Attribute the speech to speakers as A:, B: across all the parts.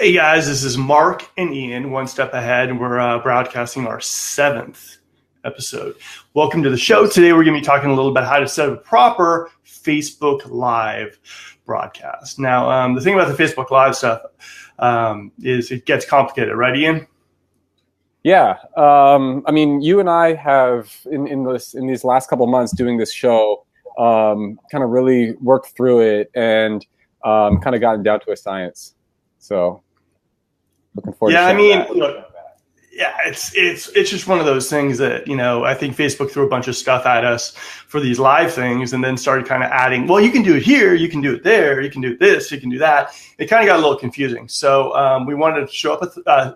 A: Hey guys, this is Mark and Ian, one step ahead, and we're broadcasting our 7th episode. Welcome to the show. Today we're going to be talking a little about how to set up a proper Facebook Live broadcast. Now, the thing about the Facebook Live stuff is it gets complicated, right, Ian?
B: Yeah. I mean, you and I have, in these last couple of months doing this show, kind of really worked through it and kind of gotten down to a science. So looking forward to that.
A: Look, it's just one of those things that, I think Facebook threw a bunch of stuff at us for these live things and then started kind of adding, well, you can do it here, you can do it there, you can do this, you can do that. It kind of got a little confusing. So we wanted to show up,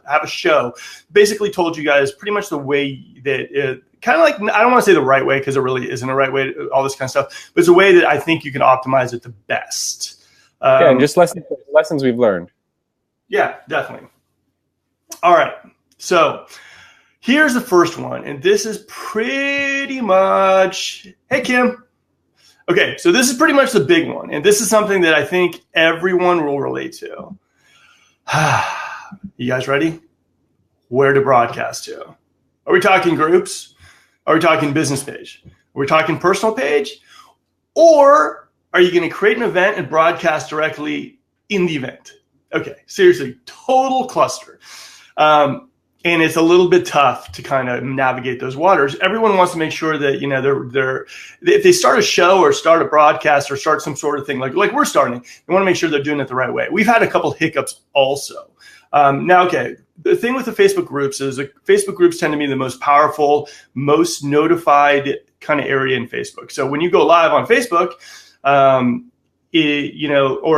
A: have a show, basically told you guys pretty much the way that it, kind of like, I don't want to say the right way because it really isn't a right way, all this kind of stuff, but it's a way that I think you can optimize it the best.
B: And just lessons we've learned.
A: Yeah, definitely. All right. So here's the first one. And this is pretty much, hey, Kim. Okay. So this is pretty much the big one. And this is something that I think everyone will relate to. You guys ready? Where to broadcast to? Are we talking groups? Are we talking business page? Are we talking personal page? Or are you going to create an event and broadcast directly in the event? Okay, seriously, total cluster. And it's a little bit tough to kind of navigate those waters. Everyone wants to make sure that, they're if they start a show or start a broadcast or start some sort of thing like we're starting, they want to make sure they're doing it the right way. We've had a couple hiccups also. The thing with the Facebook groups is that Facebook groups tend to be the most powerful, most notified kind of area in Facebook. So when you go live on Facebook, or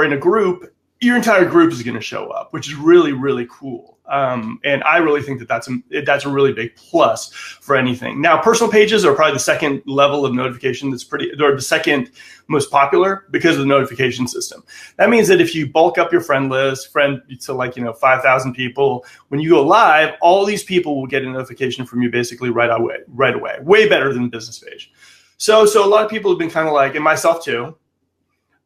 A: in a group, your entire group is going to show up, which is really, really cool. And I really think that that's a really big plus for anything. Now, personal pages are probably the second level of notification they're the second most popular because of the notification system. That means that if you bulk up your friend list, to 5,000 people, when you go live, all these people will get a notification from you basically right away, way better than the business page. So a lot of people have been kind of like, and myself too,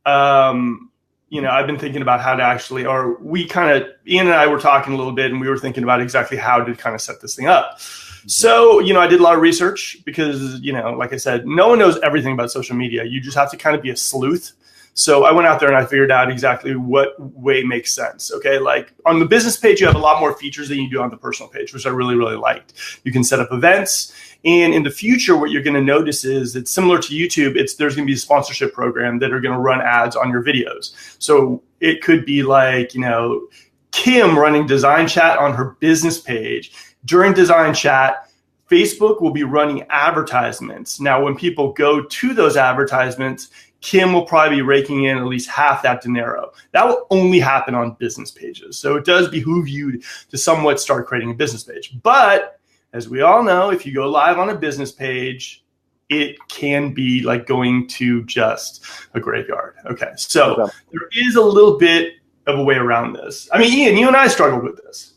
A: I've been thinking about how to actually, Ian and I were talking a little bit and we were thinking about exactly how to kind of set this thing up. So, I did a lot of research because, like I said, no one knows everything about social media. You just have to kind of be a sleuth. So I went out there and I figured out exactly what way makes sense. Okay. Like on the business page, you have a lot more features than you do on the personal page, which I really, really liked. You can set up events. And in the future, what you're going to notice is it's similar to YouTube. There's going to be a sponsorship program that are going to run ads on your videos. So it could be like, Kim running Design Chat on her business page. During Design Chat, Facebook will be running advertisements. Now, when people go to those advertisements, Kim will probably be raking in at least half that dinero. That will only happen on business pages. So it does behoove you to somewhat start creating a business page. But as we all know, if you go live on a business page, it can be like going to just a graveyard. Okay, so there is a little bit of a way around this. I mean, Ian, you and I struggled with this.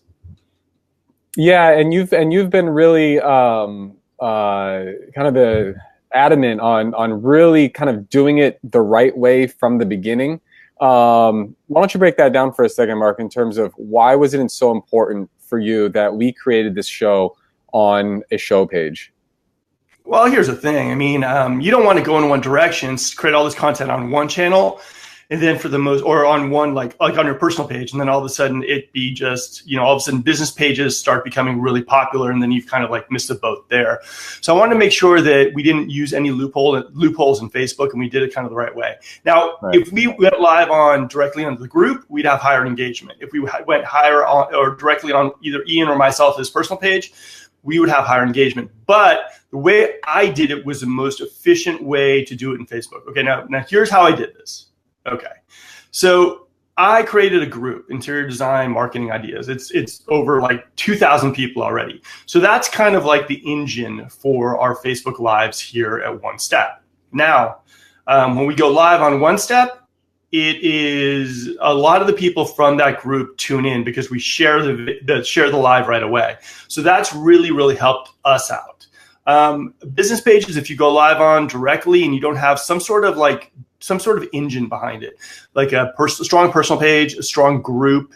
B: Yeah, and you've been really kind of adamant on really kind of doing it the right way from the beginning. Why don't you break that down for a second, Mark, in terms of why was it so important for you that we created this show on a show page?
A: Well, here's the thing. I mean, you don't want to go in one direction, create all this content on one channel, and then or on one, like on your personal page, and then all of a sudden it be just, all of a sudden business pages start becoming really popular, and then you've kind of like missed the boat there. So I wanted to make sure that we didn't use any loopholes in Facebook, and we did it kind of the right way. Now, If we went live directly on the group, we'd have higher engagement. If we went higher on or directly on either Ian or myself as personal page, we would have higher engagement. But the way I did it was the most efficient way to do it in Facebook. Okay, now here's how I did this. Okay, so I created a group, Interior Design Marketing Ideas. It's over like 2,000 people already. So that's kind of like the engine for our Facebook Lives here at One Step. Now, when we go live on One Step, it is a lot of the people from that group tune in because we share the live right away. So that's really, really helped us out. Business pages, if you go live on directly and you don't have some sort of engine behind it, like a strong personal page, a strong group,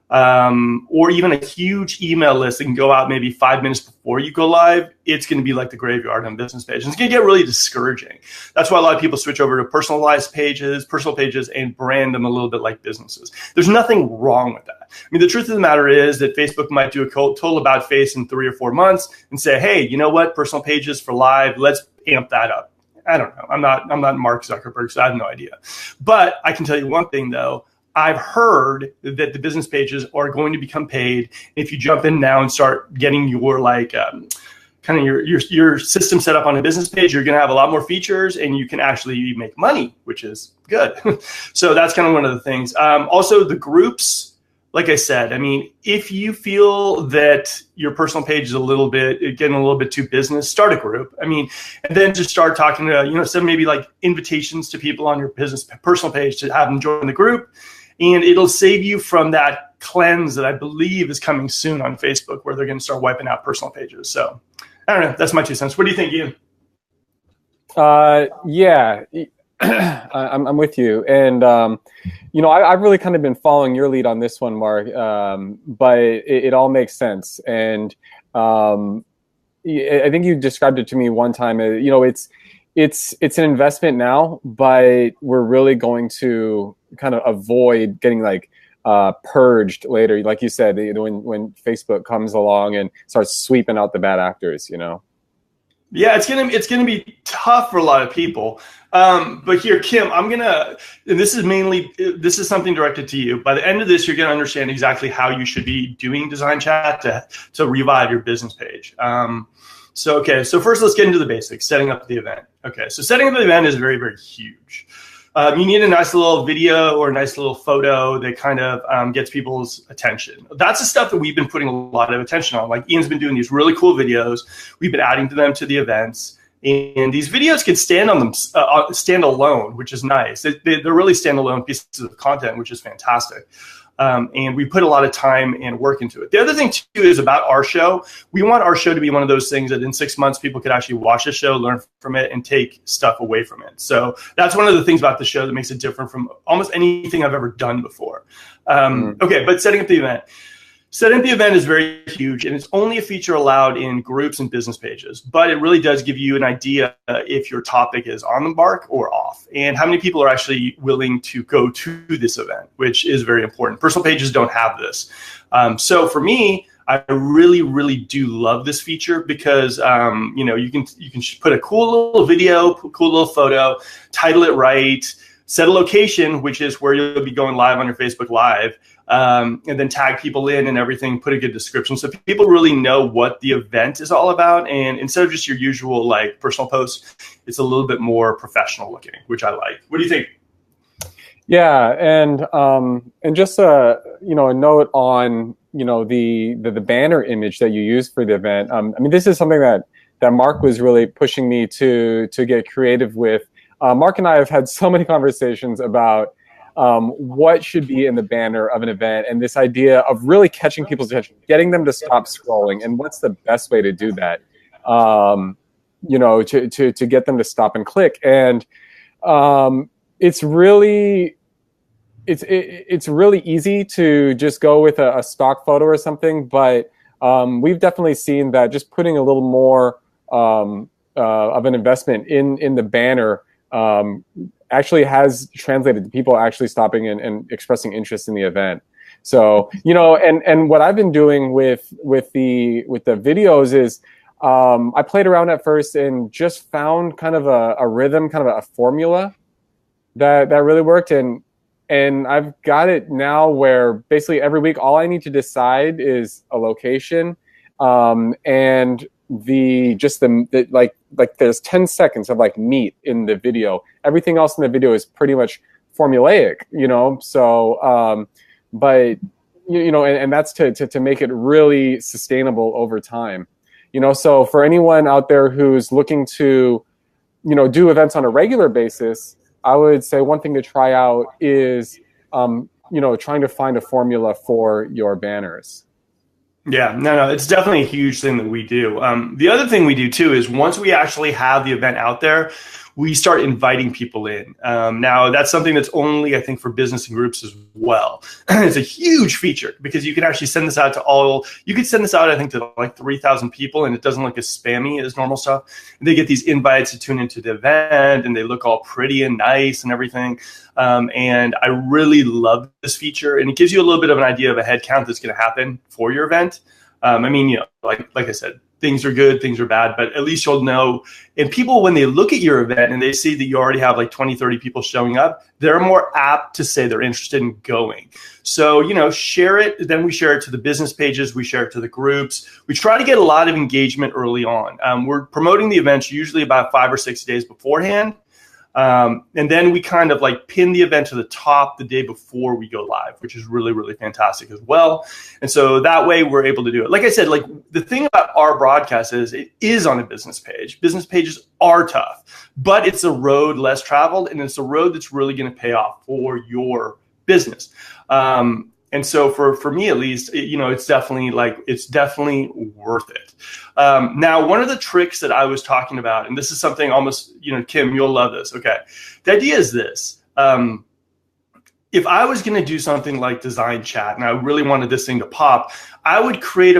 A: or even a huge email list that can go out maybe 5 minutes before you go live, it's going to be like the graveyard on business page. And it's going to get really discouraging. That's why a lot of people switch over to personal pages, and brand them a little bit like businesses. There's nothing wrong with that. I mean, the truth of the matter is that Facebook might do a total about face in 3 or 4 months and say, hey, you know what? Personal pages for live, let's amp that up. I don't know. I'm not Mark Zuckerberg, so I have no idea. But I can tell you one thing, though. I've heard that the business pages are going to become paid. If you jump in now and start getting your kind of your system set up on a business page, you're going to have a lot more features and you can actually make money, which is good. So that's kind of one of the things. Also, the groups, like I said, I mean, if you feel that your personal page is getting a little bit too business, start a group. I mean, and then just start talking to, send maybe like invitations to people on your business personal page to have them join the group. And it'll save you from that cleanse that I believe is coming soon on Facebook, where they're going to start wiping out personal pages. So I don't know. That's my 2 cents. What do you think, Ian?
B: Yeah, I'm with you. And, I've really kind of been following your lead on this one, Mark, but it all makes sense. And I think you described it to me one time. It's an investment now, but we're really going to kind of avoid getting purged later. Like you said, when Facebook comes along and starts sweeping out the bad actors,
A: Yeah, it's gonna be tough for a lot of people. But here, Kim, and this is something directed to you. By the end of this, you're gonna understand exactly how you should be doing Design Chat to revive your business page. So first let's get into the basics, setting up the event. Okay, so setting up the event is very, very huge. You need a nice little video or a nice little photo that kind of gets people's attention. That's the stuff that we've been putting a lot of attention on. Like Ian's been doing these really cool videos. We've been adding to them to the events. And these videos can stand alone, which is nice. They're really standalone pieces of content, which is fantastic. And we put a lot of time and work into it. The other thing, too, is about our show. We want our show to be one of those things that in 6 months, people could actually watch the show, learn from it, and take stuff away from it. So that's one of the things about the show that makes it different from almost anything I've ever done before. Okay, but setting up the event. Setting up the event is very huge, and it's only a feature allowed in groups and business pages, but it really does give you an idea if your topic is on the mark or off, and how many people are actually willing to go to this event, which is very important. Personal pages don't have this. So for me, I really, really do love this feature because you can put a cool little video, cool little photo, title it right, set a location, which is where you'll be going live on your Facebook Live, and then tag people in and everything, put a good description so people really know what the event is all about. And instead of just your usual personal post, it's a little bit more professional looking, which I like. What do you think?
B: Yeah, and just a note on the banner image that you use for the event. I mean, this is something that Mark was really pushing me to get creative with. Mark and I have had so many conversations about what should be in the banner of an event, and this idea of really catching people's attention, getting them to stop scrolling, and what's the best way to do that, to get them to stop and click. And it's really easy to just go with a stock photo or something, but we've definitely seen that just putting a little more of an investment in the banner actually has translated to people actually stopping and expressing interest in the event. So, and what I've been doing with the videos is I played around at first and just found kind of a rhythm, kind of a formula that really worked. And I've got it now where basically every week, all I need to decide is a location, and there's 10 seconds of meat in the video. Everything else in the video is pretty much formulaic, so but and that's to make it really sustainable over time, so for anyone out there who's looking to do events on a regular basis, I would say one thing to try out is trying to find a formula for your banners.
A: Yeah, no, it's definitely a huge thing that we do. The other thing we do too is once we actually have the event out there, we start inviting people in. Now, that's something that's only, I think, for business and groups as well. It's a huge feature because you can actually send this out to you could send this out, I think, to like 3,000 people, and it doesn't look as spammy as normal stuff. And they get these invites to tune into the event, and they look all pretty and nice and everything. And I really love this feature, and it gives you a little bit of an idea of a head count that's going to happen for your event. I mean, you know, like I said, things are good, things are bad, but at least you'll know. And people, when they look at your event and they see that you already have like 20, 30 people showing up, they're more apt to say they're interested in going. So, you know, share it. Then we share it to the business pages. We share it to the groups. We try to get a lot of engagement early on. We're promoting the events usually about 5 or 6 days beforehand. And then we kind of like pin the event to the top the day before we go live, which is really, really fantastic as well. And so that way we're able to do it. Like I said, like the thing about our broadcast is it is on a business page. Business pages are tough, but it's a road less traveled, and it's a road that's really going to pay off for your business. And so for me, at least, you know, it's definitely worth it. Now, one of the tricks that I was talking about, and this is something almost, you know, Kim, you'll love this. Okay. The idea is this. If I was going to do something like design chat and I really wanted this thing to pop, I would create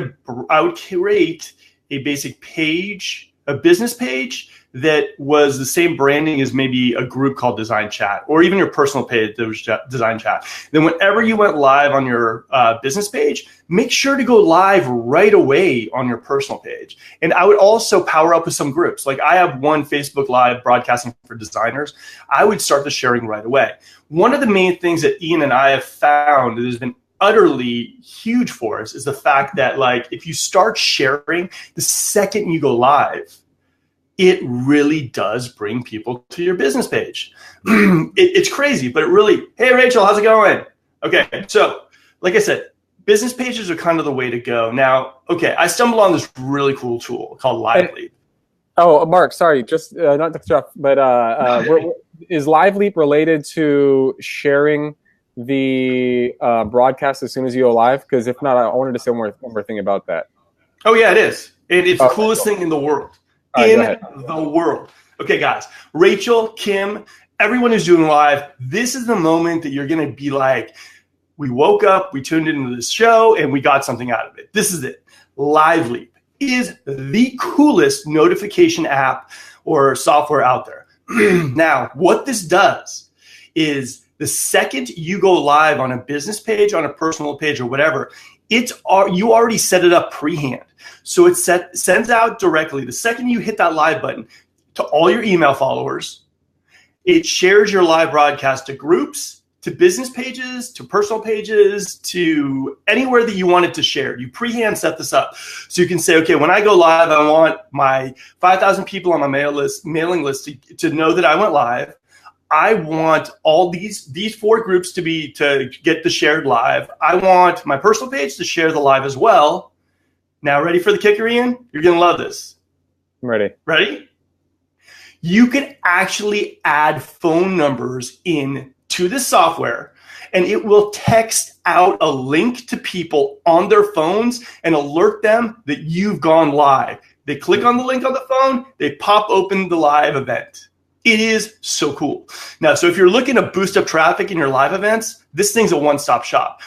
A: a basic page, a business page that was the same branding as maybe a group called Design Chat, or even your personal page that was Design Chat. Then whenever you went live on your business page, make sure to go live right away on your personal page. And I would also power up with some groups. Like I have one Facebook Live broadcasting for designers. I would start the sharing right away. One of the main things that Ian and I have found that has been utterly huge for us is the fact that, like, if you start sharing the second you go live, it really does bring people to your business page. It's crazy, but it really, hey, Rachel, how's it going? Okay, so like I said, business pages are kind of the way to go. Now, okay, I stumbled on this really cool tool called LiveLeap.
B: Oh, Mark, sorry, just not to cut you off, but is LiveLeap related to sharing the broadcast as soon as you go live? Because if not, I wanted to say one more thing about that.
A: Oh, yeah, it is. It's the coolest thing in the world. The world. Okay, guys, Rachel, Kim, everyone who's doing live, this is the moment that you're going to be like, we woke up, we tuned into this show, and we got something out of it. This is it. LiveLeap is the coolest notification app or software out there. Now, what this does is the second you go live on a business page, on a personal page, or whatever, you already set it up pre-hand. So it sends out directly the second you hit that live button to all your email followers. It shares your live broadcast to groups, to business pages, to personal pages, to anywhere that you want it to share. You pre-hand set this up. So you can say, okay, when I go live, I want my 5,000 people on my mailing list to know that I went live. I want all these 4 groups to get the shared live. I want my personal page to share the live as well. Now, ready for the kicker, Ian? You're going to love this.
B: I'm ready.
A: Ready? You can actually add phone numbers in to this software, and it will text out a link to people on their phones and alert them that you've gone live. They click on the link on the phone, they pop open the live event. It is so cool. Now, so if you're looking to boost up traffic in your live events, this thing's a one-stop shop.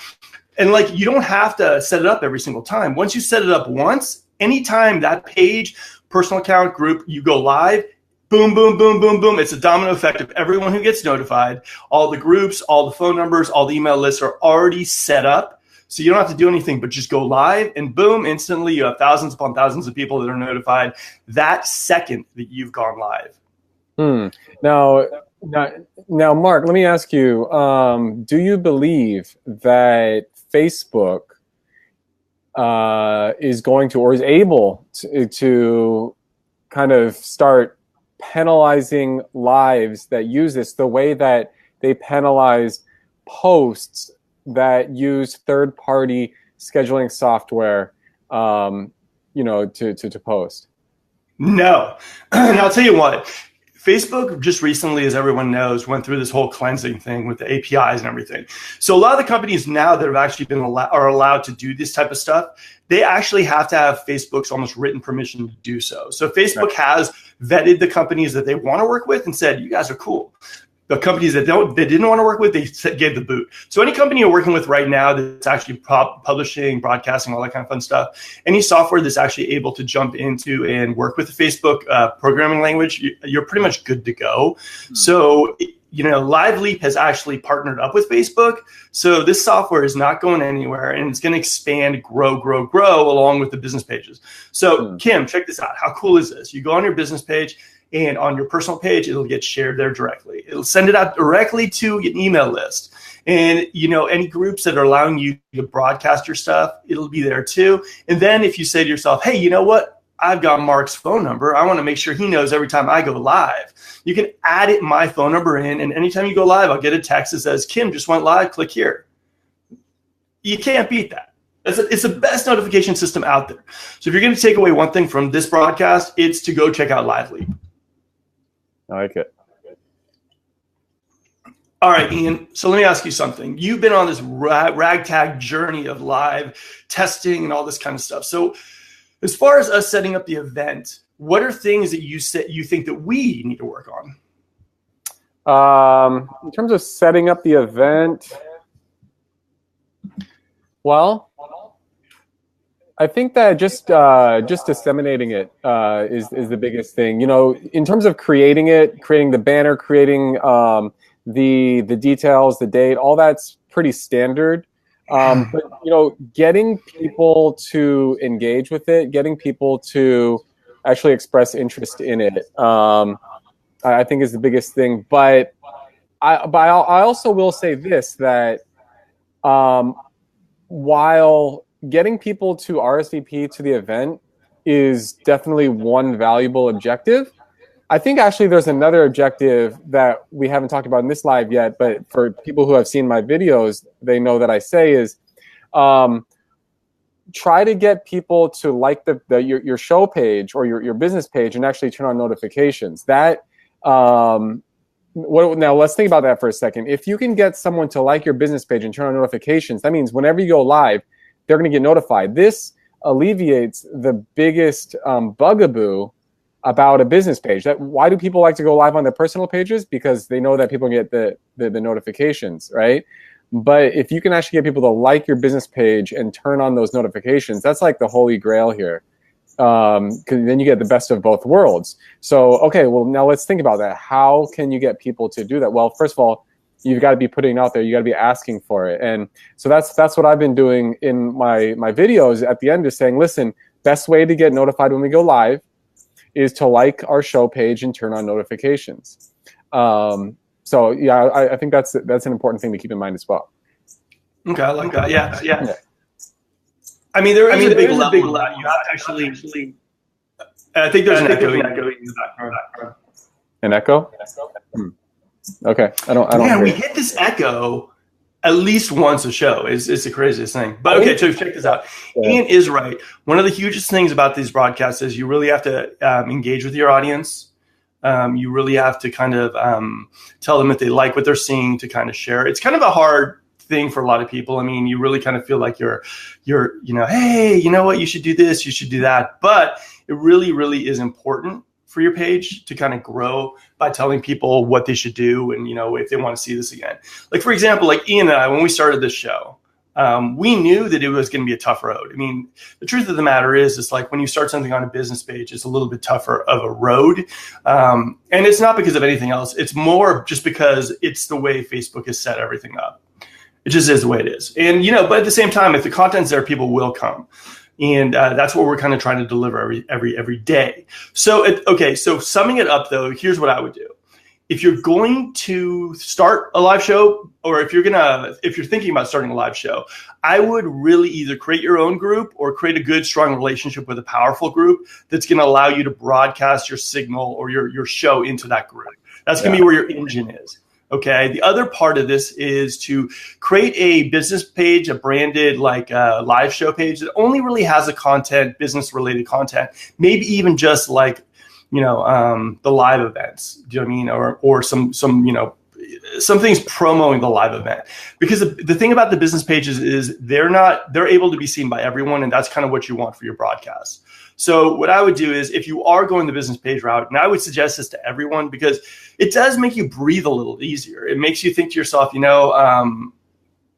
A: And like, you don't have to set it up every single time. Once you set it up once, anytime that page, personal account, group, you go live, boom, boom, boom, boom, boom. It's a domino effect of everyone who gets notified. All the groups, all the phone numbers, all the email lists are already set up. So you don't have to do anything but just go live, and boom, instantly you have thousands upon thousands of people that are notified that second that you've gone live.
B: Now, Mark, let me ask you, do you believe that Facebook is going to, or is able to kind of start penalizing lives that use this the way that they penalize posts that use third-party scheduling software, to post?
A: No. And I'll tell you what. Facebook just recently, as everyone knows, went through this whole cleansing thing with the APIs and everything. So a lot of the companies now that have actually been allowed to do this type of stuff, they actually have to have Facebook's almost written permission to do so. So Facebook has vetted the companies that they want to work with and said, you guys are cool. The companies that they didn't want to work with, they gave the boot. So any company you're working with right now that's actually publishing, broadcasting, all that kind of fun stuff, any software that's actually able to jump into and work with the Facebook programming language, you're pretty much good to go. Mm-hmm. So, LiveLeap has actually partnered up with Facebook. So this software is not going anywhere, and it's going to expand, grow along with the business pages. So Kim, check this out. How cool is this? You go on your business page, and on your personal page, it'll get shared there directly. It'll send it out directly to an email list. And, any groups that are allowing you to broadcast your stuff, it'll be there too. And then if you say to yourself, hey, you know what? I've got Mark's phone number. I want to make sure he knows every time I go live. You can add my phone number in, and anytime you go live, I'll get a text that says, Kim just went live, click here. You can't beat that. It's the best notification system out there. So if you're going to take away one thing from this broadcast, it's to go check out LiveLeap.
B: I like it.
A: All right, Ian. So let me ask you something. You've been on this ragtag journey of live testing and all this kind of stuff. So as far as us setting up the event, what are things that you think that we need to work on?
B: In terms of setting up the event, well, I think that just disseminating it is the biggest thing. In terms of creating the banner, creating the details, the date, all that's pretty standard. But getting people to engage with it, getting people to actually express interest in it, I think is the biggest thing. But I also will say this, that while getting people to RSVP to the event is definitely one valuable objective, I think actually there's another objective that we haven't talked about in this live yet, but for people who have seen my videos, they know that I say is try to get people to like your show page or your business page and actually turn on notifications. That now let's think about that for a second. If you can get someone to like your business page and turn on notifications, that means whenever you go live, they're going to get notified. This alleviates the biggest bugaboo about a business page. Why do people like to go live on their personal pages? Because they know that people get the notifications, right? But if you can actually get people to like your business page and turn on those notifications, that's like the holy grail here. Because then you get the best of both worlds. So, okay, well, now let's think about that. How can you get people to do that? Well, first of all, you've got to be putting it out there. You got to be asking for it. And so that's what I've been doing in my videos at the end, is saying, listen, best way to get notified when we go live is to like our show page and turn on notifications. So yeah, I think that's an important thing to keep in mind as well.
A: Okay, I like that. Yeah. I mean, there is a big level that you have to actually. I think there's an echo in the background.
B: An echo? Okay, I don't.
A: Yeah, we hit this echo at least once a show. It's the craziest thing. But okay, so check this out. Yeah. Ian is right. One of the hugest things about these broadcasts is you really have to engage with your audience. You really have to kind of tell them if they like what they're seeing, to kind of share. It's kind of a hard thing for a lot of people. I mean, you really kind of feel like you're, hey, you know what? You should do this. You should do that. But it really, really is important for your page to kind of grow by telling people what they should do, and if they want to see this again. Like, for example, like Ian and I, when we started this show, we knew that it was going to be a tough road. I mean, the truth of the matter is, it's like when you start something on a business page, it's a little bit tougher of a road. And it's not because of anything else. It's more just because it's the way Facebook has set everything up. It just is the way it is. And, but at the same time, if the content's there, people will come. And that's what we're kind of trying to deliver every day. So, so summing it up, though, here's what I would do. If you're going to start a live show, or if you're thinking about starting a live show, I would really either create your own group or create a good, strong relationship with a powerful group that's going to allow you to broadcast your signal or your show into that group. That's going to be where your engine is. Okay. The other part of this is to create a business page, a branded live show page that only really has business related content, maybe even just the live events. Do you know what I mean? Or some some things promoting the live event, because the thing about the business pages is they're able to be seen by everyone, and that's kind of what you want for your broadcast. So what I would do is, if you are going the business page route, and I would suggest this to everyone because it does make you breathe a little easier. It makes you think to yourself,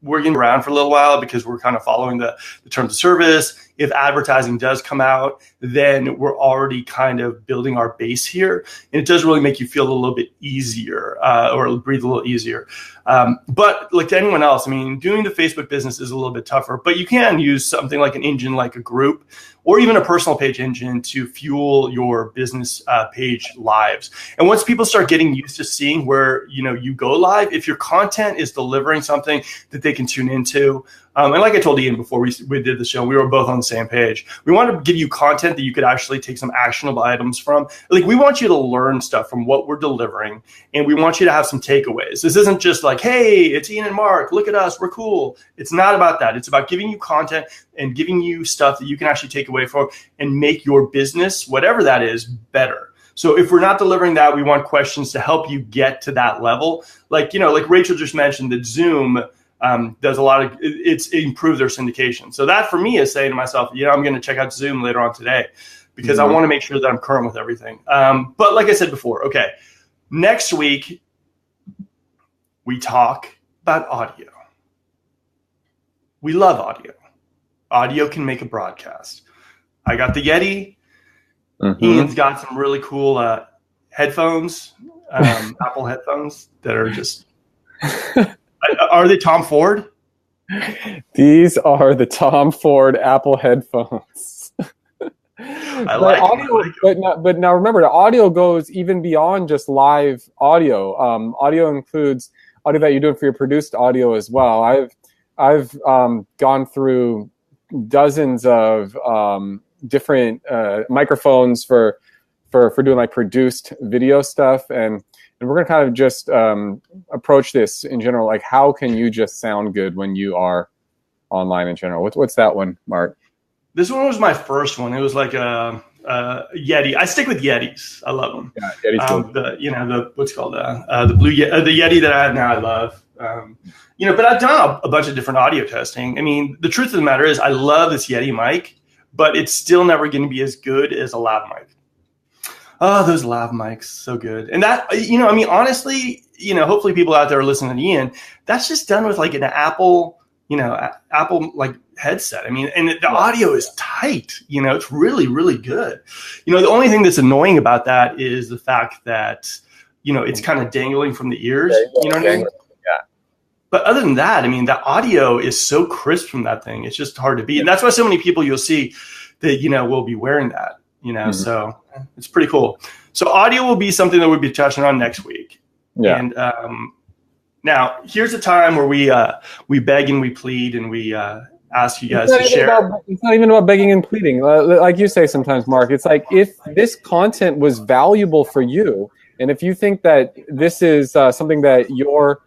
A: we're getting around for a little while because we're kind of following the terms of service. If advertising does come out, then we're already kind of building our base here. And it does really make you feel a little bit easier or breathe a little easier. But like to anyone else, I mean, doing the Facebook business is a little bit tougher, but you can use something like an engine, like a group, or even a personal page engine to fuel your business page lives. And once people start getting used to seeing where, you go live, if your content is delivering something that they can tune into, and like I told Ian before we did the show, we were both on the same page. We wanted to give you content that you could actually take some actionable items from. Like, we want you to learn stuff from what we're delivering, and we want you to have some takeaways. This isn't just like, hey, it's Ian and Mark, look at us, we're cool. It's not about that. It's about giving you content and giving you stuff that you can actually take away from and make your business, whatever that is, better. So if we're not delivering that, we want questions to help you get to that level. Like Rachel just mentioned, that Zoom does a lot of, it's improved their syndication. So that for me is saying to myself, I'm going to check out Zoom later on today because I want to make sure that I'm current with everything. But like I said before, okay, next week we talk about audio. We love audio. Audio can make a broadcast. I got the Yeti. Ian's got some really cool headphones, Apple headphones that are just... Are they Tom Ford?
B: These are the Tom Ford Apple headphones.
A: I like
B: them. But now remember, the audio goes even beyond just live audio. Audio includes audio that you're doing for your produced audio as well. I've gone through dozens of different microphones for doing like produced video stuff, and we're going to kind of just approach this in general. Like, how can you just sound good when you are online in general? What's that one, Mark?
A: This one was my first one. It was like a Yeti. I stick with Yetis. I love them.
B: Yeah, Yeti's
A: the what's called the blue Yeti, the Yeti that I have now. I love. But I've done a bunch of different audio testing. I mean, the truth of the matter is, I love this Yeti mic, but it's still never going to be as good as a lav mic. Oh, those lav mics, so good. And that, honestly, hopefully people out there are listening to Ian, that's just done with like an Apple, Apple like headset. I mean, and the audio is tight, it's really, really good. The only thing that's annoying about that is the fact that, it's kind of dangling from the ears, you know what I mean?
B: Yeah.
A: But other than that, I mean, the audio is so crisp from that thing. It's just hard to beat. And that's why so many people you'll see that, will be wearing that. So it's pretty cool. So audio will be something that we'll be touching on next week. Yeah. And now here's a time where we beg and we plead and we ask you guys to share.
B: It's not even about begging and pleading. Like you say sometimes, Mark, it's like, if this content was valuable for you, and if you think that this is something that your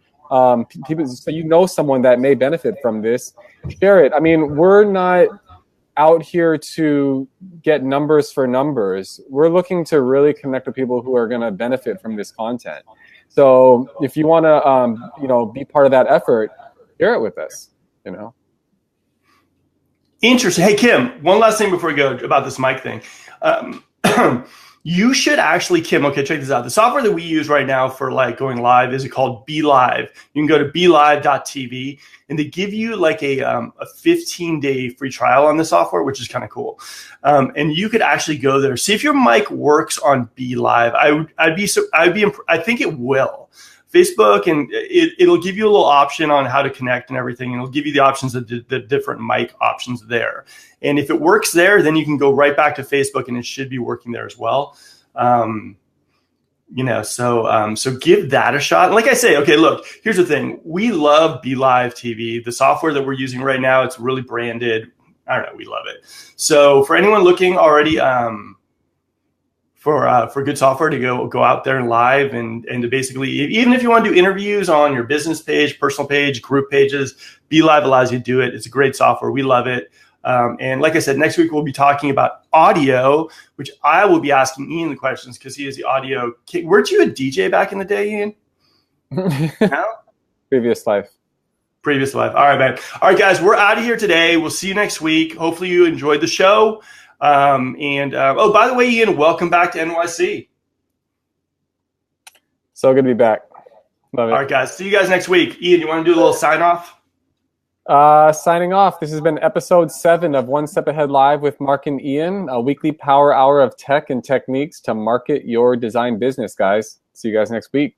B: people, so someone that may benefit from this, share it. I mean, we're not out here to get numbers for numbers. We're looking to really connect with people who are going to benefit from this content. So if you want to, be part of that effort, share it with us,
A: Interesting. Hey, Kim, one last thing before we go about this mic thing. You should actually, Kim, okay, check this out. The software that we use right now for like going live is called BeLive. You can go to BeLive.tv and they give you like a 15-day free trial on the software, which is kind of cool. And you could actually go there, see if your mic works on BeLive. I think it will. Facebook, and it'll give you a little option on how to connect and everything, and it'll give you the options of the different mic options there. And if it works there, then you can go right back to Facebook, and it should be working there as well. So give that a shot. And like I say, okay, look, here's the thing: we love BeLive TV, the software that we're using right now. It's really branded. I don't know, we love it. So for anyone looking already, for good software to go out there and live and to basically, even if you want to do interviews on your business page, personal page, group pages, BeLive allows you to do it. It's a great software. We love it. And like I said, next week we'll be talking about audio, which I will be asking Ian the questions because he is the audio king. Weren't you a DJ back in the day, Ian? No?
B: Previous life.
A: Previous life. All right, man. All right, guys, we're out of here today. We'll see you next week. Hopefully you enjoyed the show. Oh, by the way, Ian, welcome back to NYC.
B: So good to be back. Love it.
A: All right, guys. See you guys next week. Ian, you want to do a little sign off?
B: Signing off. This has been episode 7 of One Step Ahead Live with Mark and Ian, a weekly power hour of tech and techniques to market your design business, guys. See you guys next week.